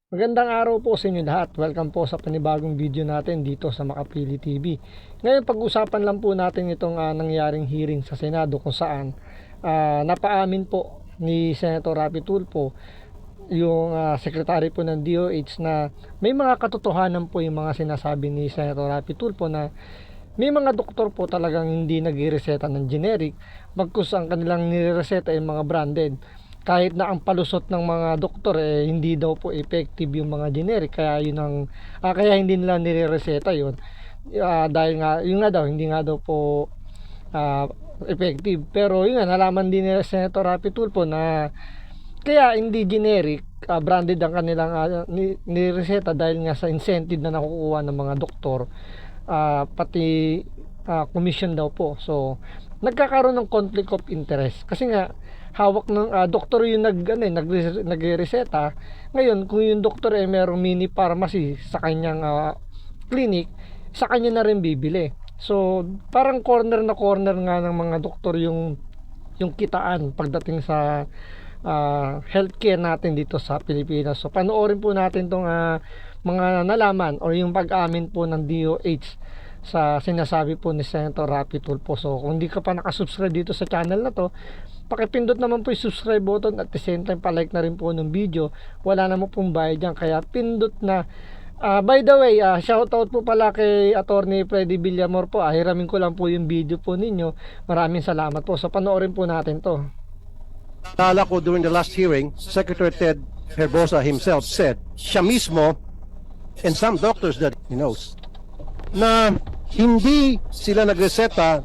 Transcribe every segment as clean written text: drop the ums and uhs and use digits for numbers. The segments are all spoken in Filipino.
Magandang araw po sa inyo lahat. Welcome po sa panibagong video natin dito sa Makapili TV. Ngayon pag-usapan lang po natin itong nangyaring hearing sa Senado kung saan napaamin po ni Senator Rapi Tulfo yung secretary po ng DOH na may mga katotohanan po yung mga sinasabi ni Senator Rapi Tulfo na may mga doktor po talagang hindi nagre-reseta ng generic bagkus ang kanilang nire-reseta ay mga branded. Kahit na ang palusot ng mga doktor hindi daw po effective yung mga generic, kaya yun ang kaya hindi nila nire-reseta yun. Dahil nga yun nga daw hindi nga daw po effective. Pero yun nga, nalaman din ni Senator Rapi Tulfo na kaya hindi generic, branded ang kanilang nireseta dahil nga sa incentive na nakukuha ng mga doktor, pati commission daw po. So nagkakaroon ng conflict of interest kasi nga hawak ng doktor yung nagreseta. Ngayon kung yung doktor merong mini pharmacy sa kanyang clinic, sa kanya na rin bibili. So parang corner na corner nga ng mga doktor yung kitaan pagdating sa healthcare natin dito sa Pilipinas. So panoorin po natin tong mga nalaman o yung pag-amin po ng DOH sa sinasabi po ni Senator Rapi Tulfo. So kung hindi ka pa nakasubscribe dito sa channel na to, pakipindot naman po yung subscribe button at the same time palike na rin po ng video. Wala naman pong bayad dyan, kaya pindot na. By the way, shoutout po pala kay Attorney Freddy Villamor po. Hiramin ko lang po yung video po ninyo. Maraming salamat po. So panoorin po natin to. Naalala ko during the last hearing, Secretary Ted Herbosa himself said, siya mismo, and some doctors that he knows, na hindi sila nagreseta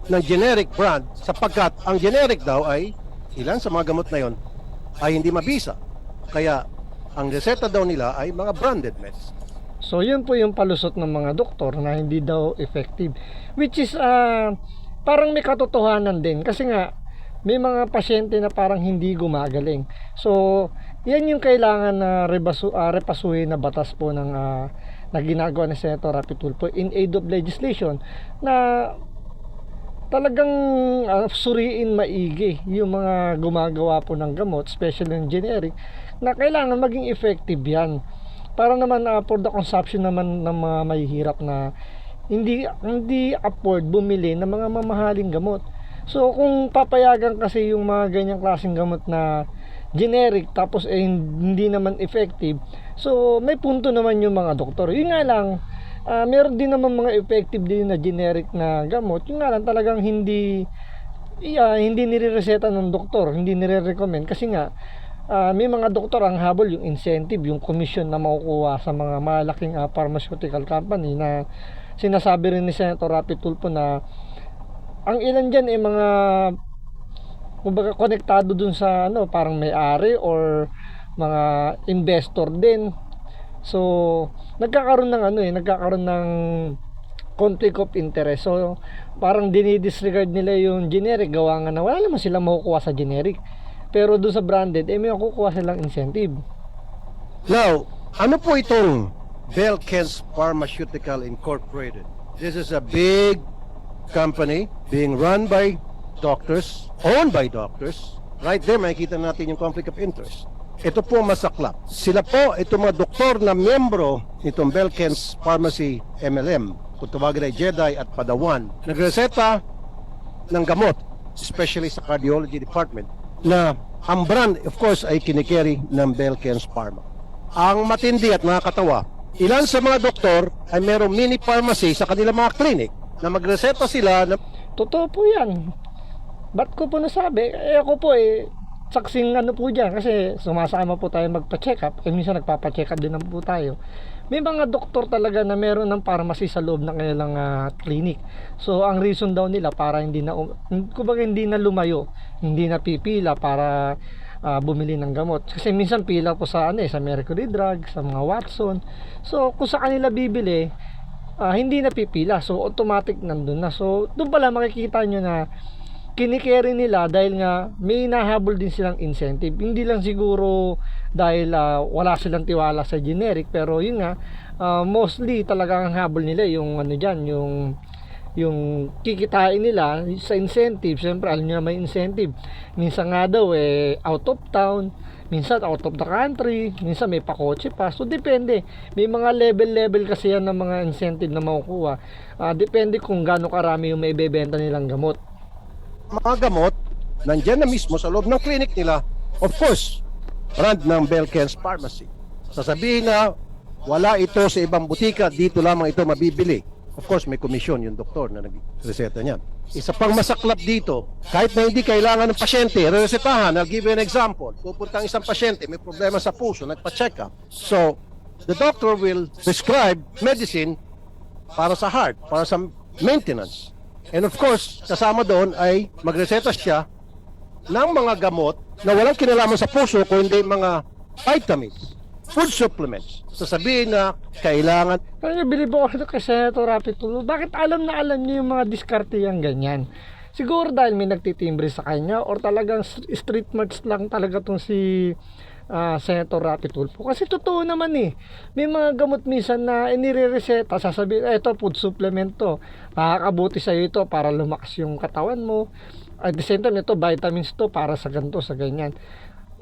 ng generic brand sapagkat ang generic daw ay ilan sa mga gamot na yon ay hindi mabisa. Kaya ang reseta daw nila ay mga branded meds. So yun po yung palusot ng mga doktor na hindi daw effective, which is parang may katotohanan din kasi nga may mga pasyente na parang hindi gumagaling. So yan yung kailangan na repasuhin na batas po ng na ginagawa ni Senator Rapi Tulfo in aid of legislation na talagang suriin maigi yung mga gumagawa po ng gamot, especially ng generic, na kailangan maging effective yan para naman for the consumption naman ng mga mahihirap na hindi afford bumili ng mga mamahaling gamot. So kung papayagan kasi yung mga ganyang klaseng gamot na generic tapos hindi naman effective, so may punto naman yung mga doktor. Yun nga lang, meron din naman mga effective din na generic na gamot. Yung nga lang talagang hindi nire-reseta ng doktor, hindi nire-recommend kasi nga may mga doktor ang habol yung incentive, yung commission na makukuha sa mga malaking pharmaceutical company na sinasabi rin ni Senator Rapi Tulfo na ang ilan dyan mga kumbaga konektado dun sa parang may-ari or mga investor din. So nagkakaroon ng conflict of interest. So parang dinidisregard nila yung generic, gawa nga na wala naman silang makukuha sa generic, pero doon sa branded may makukuha silang incentive. Now, ano po itong Belkens Pharmaceutical Incorporated? This is a big company being run by doctors, owned by doctors. Right there, makikita natin yung conflict of interest. Ito po masaklap. Sila po, ito mga doktor na miyembro nitong Belkens Pharmacy MLM, kung tawagin ay Jedi at Padawan, nagreseta ng gamot, especially sa cardiology department, na ang brand, of course, ay kinikerry ng Belkens Pharma. Ang matindi at nakakatawa, ilan sa mga doktor ay merong mini pharmacy sa kanilang mga clinic na magreseta sila na... Totoo po yan. Ba't ko po nasabi? Ako po saksing po dyan kasi sumasama po tayo magpa-check up. Minsan nagpapa-check up din po tayo. May mga doktor talaga na meron ng pharmacy sa loob ng kanilang clinic. So ang reason daw nila para hindi na lumayo, hindi na pipila para bumili ng gamot. Kasi minsan pila po sa sa Mercury Drug, sa mga Watson. So kung sa kanila bibili, hindi na pipila. So automatic nandun na. So doon pala makikita nyo na kinikerry nila dahil nga may nahabol din silang incentive. Hindi lang siguro dahil wala silang tiwala sa generic, pero yun nga, mostly talagang habol nila yung yung yung kikitain nila sa incentive. Siyempre alam nyo na may incentive, minsan nga daw out of town, minsan out of the country, minsan may pakotse pa. So depende, may mga level kasi yan ng mga incentive na makukuha. Depende kung gaano karami yung may bebenta nilang gamot. Mga gamot, nandyan na mismo sa loob ng clinic nila. Of course, brand ng Belkens Pharmacy. Sasabihin na wala ito sa ibang butika, dito lamang ito mabibili. Of course, may komisyon yung doktor na nag-reseta niyan. Isa pang masaklap dito, kahit na hindi kailangan ng pasyente, resetahan, I'll give you an example. Pupunta ang isang pasyente, may problema sa puso, nagpa-check up. So, the doctor will prescribe medicine para sa heart, para sa maintenance. And of course, kasama doon ay magreseta siya ng mga gamot na walang kinalaman sa puso, kundi mga vitamins, food supplements. Sasabihin na kailangan. Kaya bilib ako kay Senator Rapi Tulfo. Bakit alam na alam niyo yung mga diskarte yang ganyan? Siguro dahil may nagtitimbre sa kanya or talagang street marks lang talaga tong si Senator Rapi Tulfo. Kasi totoo naman may mga gamot minsan na inirereseta, sasabihin, eto food supplement to, makakabuti sa'yo ito para lumakas yung katawan mo. At the same time, ito vitamins to para sa ganito, sa ganyan.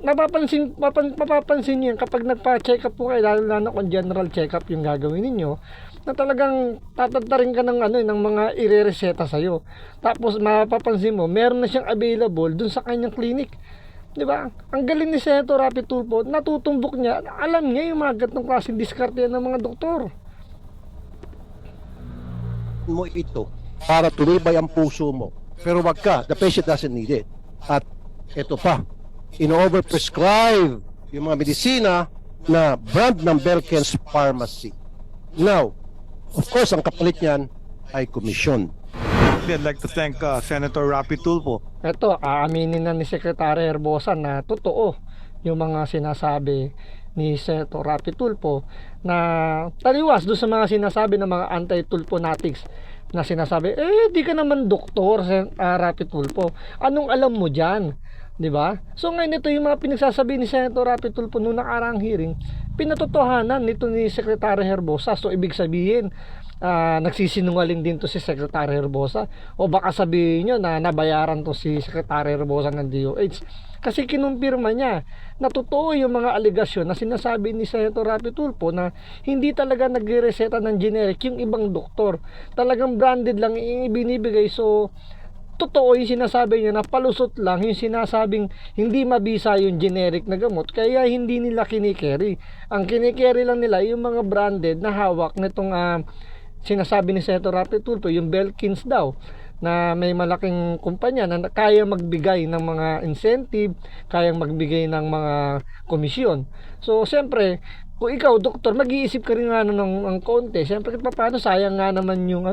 Mapapansin niyo kapag nagpa-check up po kayo, lalo kung general check up yung gagawin ninyo, na talagang tatatarin ka ng ng mga irereseta sa iyo. Tapos mapapansin mo, meron na siyang available dun sa kanyang clinic. 'Di ba? Ang galing ni Senator Rapi Tulfo, natutumbok niya, alam niya yung mga ganitong klaseng diskarte ng mga doktor. Mo ito para tumibay ang puso mo. Pero wag ka, the patient doesn't need it. At ito pa, in-overprescribe yung mga medisina na brand ng Belkens Pharmacy. Now, of course, ang kapalit niyan ay komisyon. I'd like to thank Senator Rapi Tulfo. Ito, aaminin na ni Secretary Herbosa na totoo yung mga sinasabi ni Senator Rapi Tulfo na taliwas doon sa mga sinasabi ng mga anti-Tulfonatics na sinasabi, di ka naman doktor, Rapi Tulfo. Anong alam mo dyan? 'Di ba? So ngayon ito yung mga pinagsasabi ni Senator Rapi Tulfo noong nakaraang hearing, pinatotohanan nito ni Secretary Herbosa. So ibig sabihin, nagsisinungaling din to si Secretary Herbosa, o baka sabihin nyo na nabayaran to si Secretary Herbosa ng DOH. Kasi kinumpirma niya na totoo yung mga aligasyon na sinasabi ni Senator Rapi Tulfo na hindi talaga nagre-reseta ng generic yung ibang doktor. Talagang branded lang ibinibigay. So totoo yung sinasabi niya na palusot lang yung sinasabing hindi mabisa yung generic na gamot, kaya hindi nila kinikerry. Ang kinikerry lang nila yung mga branded na hawak nitong sinasabi ni Senator Rapi Tulfo, yung Belkins daw, na may malaking kumpanya na kaya magbigay ng mga incentive, kaya magbigay ng mga komisyon. So siyempre, kung ikaw doktor, mag-iisip ka rin nga ng konti. Siyempre, paano, sayang nga naman yung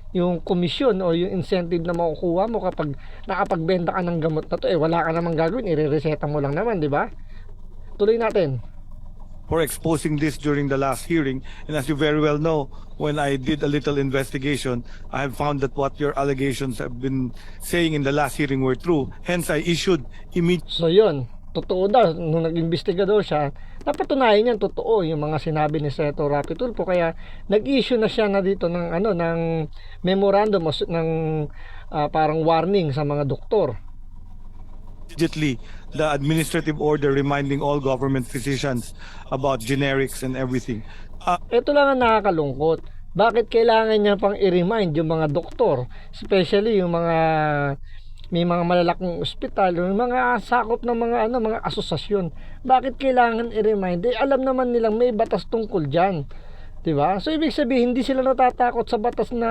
yung komisyon o yung incentive na makukuha mo kapag nakapagbenta ka ng gamot na to, wala ka namang gagawin, irereseta mo lang naman, di ba? Tuloy natin. For exposing this during the last hearing, and as you very well know, when I did a little investigation, I have found that what your allegations have been saying in the last hearing were true. Hence, I issued immediate. So yun, totoo daw, nung nag-imbestiga daw siya, napatunayan niyan totoo yung mga sinabi ni Senator Rapi Tulfo, kaya nag-issue na siya na dito ng ng memorandum ng parang warning sa mga doktor. Immediately the administrative order reminding all government physicians about generics and everything. Ito lang ang nakakalungkot. Bakit kailangan niya pang i-remind yung mga doktor, especially yung mga may mga malalaking ospital, yung mga sakop ng mga asosasyon? Bakit kailangan i-remind? Alam naman nilang may batas tungkol diyan. 'Di ba? So ibig sabihin hindi sila natatakot sa batas na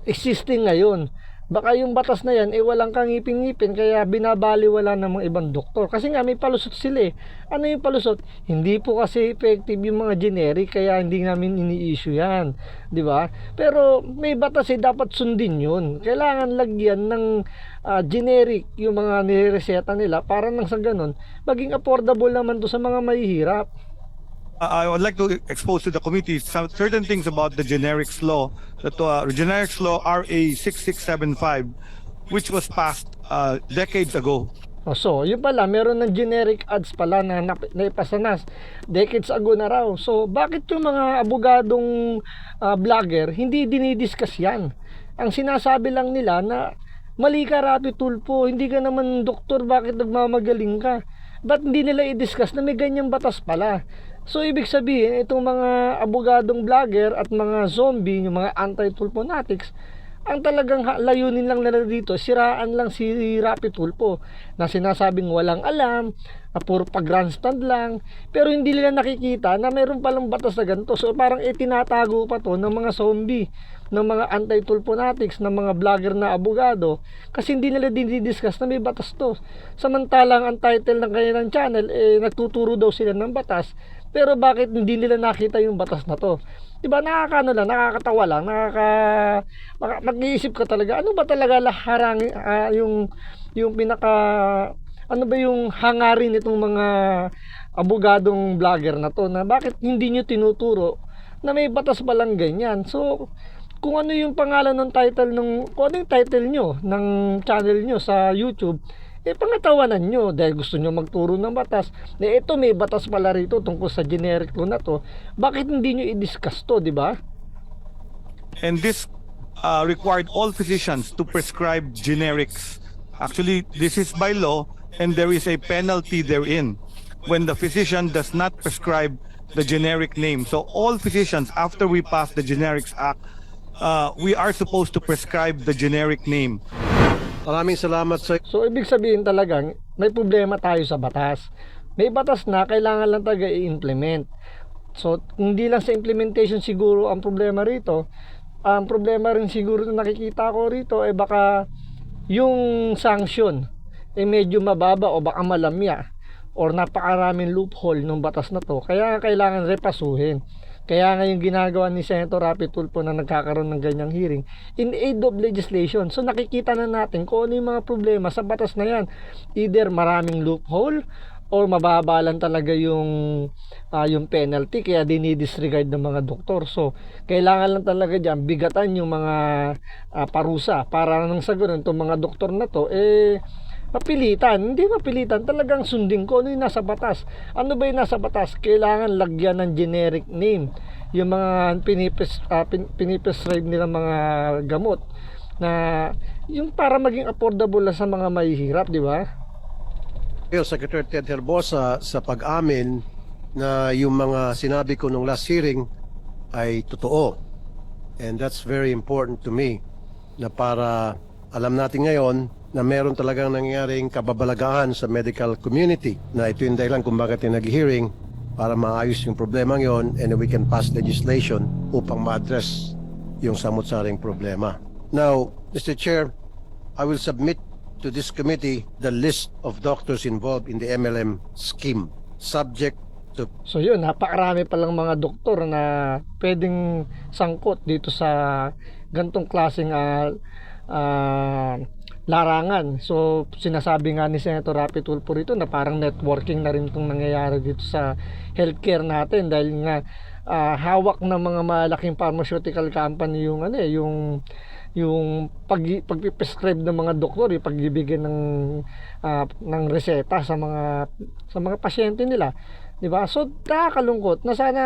existing ngayon. Baka yung batas na yan walang kangipin-ngipin, kaya binabaliwala ng mga ibang doktor. Kasi nga may palusot sila. Ano yung palusot? Hindi po kasi effective yung mga generic, kaya hindi namin ini-issue yan, di ba? Pero may batas dapat sundin yun. Kailangan lagyan ng generic yung mga nireseta nila para nang sa ganun maging affordable naman to sa mga mahihirap. I would like to expose to the committee certain things about the generics law, generics law RA 6675, which was passed decades ago. O, so, yun pala, meron ng generic ads pala na naipasa na decades ago na raw. So, bakit yung mga abogadong vlogger, hindi dinidiscuss yan? Ang sinasabi lang nila na, mali ka Rapi Tulfo, hindi ka naman doktor, bakit nagmamagaling ka? Ba't hindi nila i-discuss na may ganyang batas pala? So, ibig sabihin, itong mga abogadong vlogger at mga zombie, yung mga anti-Tulfo fanatics, ang talagang layunin lang nila dito, siraan lang si Rapi Tulfo na sinasabing walang alam, na puro pag-grandstand lang, pero hindi nila nakikita na mayroon palang batas na ganito. So parang itinatago pa to ng mga zombie, ng mga anti-Tulfo fanatics, ng mga vlogger na abogado, kasi hindi nila dinidiscuss na may batas to. Samantalang ang title ng kanilang channel, nagtuturo daw sila ng batas, pero bakit hindi nila nakita yung batas na to? Diba, nakakano lang, nakakatawa lang, mag-iisip ka talaga, ano ba talaga harangin, yung pinaka, ano ba yung hangarin nitong mga abogadong vlogger na to, na bakit hindi nyo tinuturo na may batas pa lang ganyan. So, kung ano yung pangalan ng title kung ano yung title nyo ng channel nyo sa YouTube, pangatawanan nyo dahil gusto nyo magturo ng batas na ito may batas pala rito tungkol sa generic law na to. Bakit hindi nyo i-discuss to, di ba? And this required all physicians to prescribe generics. Actually, this is by law, and there is a penalty therein when the physician does not prescribe the generic name. So all physicians, after we pass the Generics Act, we are supposed to prescribe the generic name. Maraming salamat sa So, ibig sabihin talagang may problema tayo sa batas. May batas na, kailangan lang talaga i-implement. So, hindi lang sa implementation siguro ang problema rito. Ang problema rin siguro na nakikita ko rito ay baka yung sanction medyo mababa o baka malamya or napakaraming loophole ng batas na to. Kaya kailangan repasuhin. Kaya nga yung ginagawa ni Senator Rapi Tulfo na nagkakaroon ng ganyang hearing in aid of legislation. So nakikita na natin kung ano yung mga problema sa batas na yan. Either maraming loophole or mababalan talaga yung penalty, kaya dinidisregard ng mga doktor. So kailangan lang talaga dyan bigatan yung mga parusa para nang sa ganun itong mga doktor na to mapilitan, hindi mapilitan, talagang sundin ko ano yung nasa batas. Ano ba yung nasa batas? Kailangan lagyan ng generic name yung mga piniprescribe nila mga gamot na yung para maging affordable sa mga mahihirap, di ba? Secretary Ted Herbosa sa pag-amin na yung mga sinabi ko nung last hearing ay totoo. And that's very important to me na para alam natin ngayon na meron talagang nangyaring kababalagahan sa medical community na ito yung dahilan kung bakit yung nag-hearing para maayos yung problema ngayon and we can pass legislation upang ma-address yung samot-saring problema. Now, Mr. Chair, I will submit to this committee the list of doctors involved in the MLM scheme subject to... So yun, napakarami palang mga doktor na pwedeng sangkot dito sa gantong klaseng larangan. So sinasabi nga ni Senator Rapi Tulfo rito na parang networking na rin itong nangyayari dito sa healthcare natin dahil nga hawak ng mga malaking pharmaceutical company yung pagpiprescribe ng mga doktor, yung pagbibigay ng reseta sa mga pasyente nila, di ba? So nakakalungkot na sana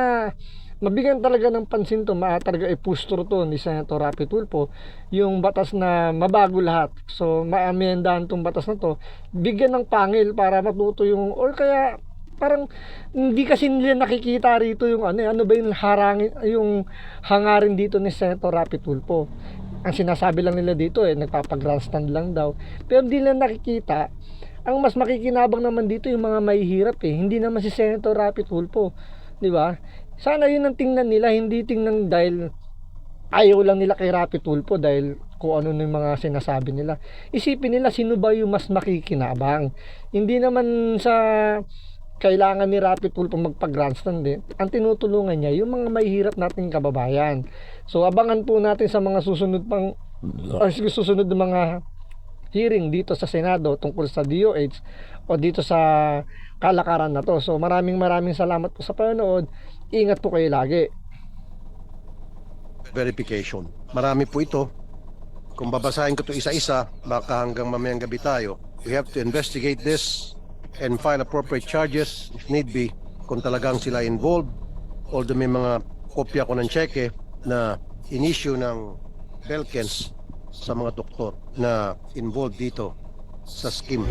mabigyan talaga ng pansin to, talaga i-push through to ni Senator Rapi Tulfo yung batas na mabago lahat. So maamendahan tong batas na to, bigyan ng pangil para matuto yung, or kaya parang hindi kasi nila nakikita rito yung ano ba yung hangarin dito ni Senator Rapi Tulfo. Ang sinasabi lang nila dito nagpapag-grandstand lang daw, pero hindi nila nakikita ang mas makikinabang naman dito yung mga mahihirap hindi naman si Senator Rapi Tulfo, di ba? Sana yun ang tingnan nila, hindi tingnan dahil ayaw lang nila kay Rapi Tulfo dahil kung ano yung mga sinasabi nila. Isipin nila sino ba yung mas makikinabang. Hindi naman sa kailangan ni Rapi Tulfo magpag-grandstand ang tinutulungan niya yung mga mahihirap nating kababayan. So abangan po natin sa mga susunod na mga hearing dito sa Senado tungkol sa DOH o dito sa kalakaran na to. So maraming salamat po sa panonood. Ingat po kayo lagi. verification. Marami po ito. kung babasahin ko to isa-isa, baka hanggang mamayang gabi tayo. We have to investigate this and file appropriate charges if need be kung talagang sila involved. Although may mga kopya ko ng cheque na in-issue ng Belkens sa mga doktor na involved dito sa scheme.